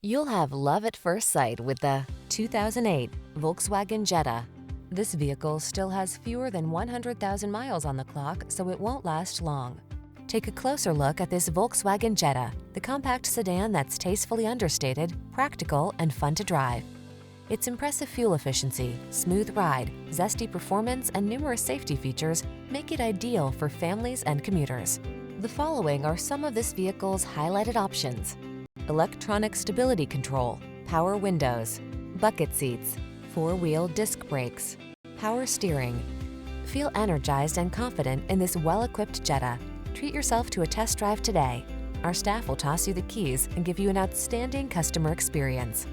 You'll have love at first sight with the 2008 Volkswagen Jetta. This vehicle still has fewer than 100,000 miles on the clock, so it won't last long. Take a closer look at this Volkswagen Jetta, the compact sedan that's tastefully understated, practical, and fun to drive. Its impressive fuel efficiency, smooth ride, zesty performance, and numerous safety features make it ideal for families and commuters. The following are some of this vehicle's highlighted options: electronic stability control, power windows, bucket seats, four-wheel disc brakes, power steering. Feel energized and confident in this well-equipped Jetta. Treat yourself to a test drive today. Our staff will toss you the keys and give you an outstanding customer experience.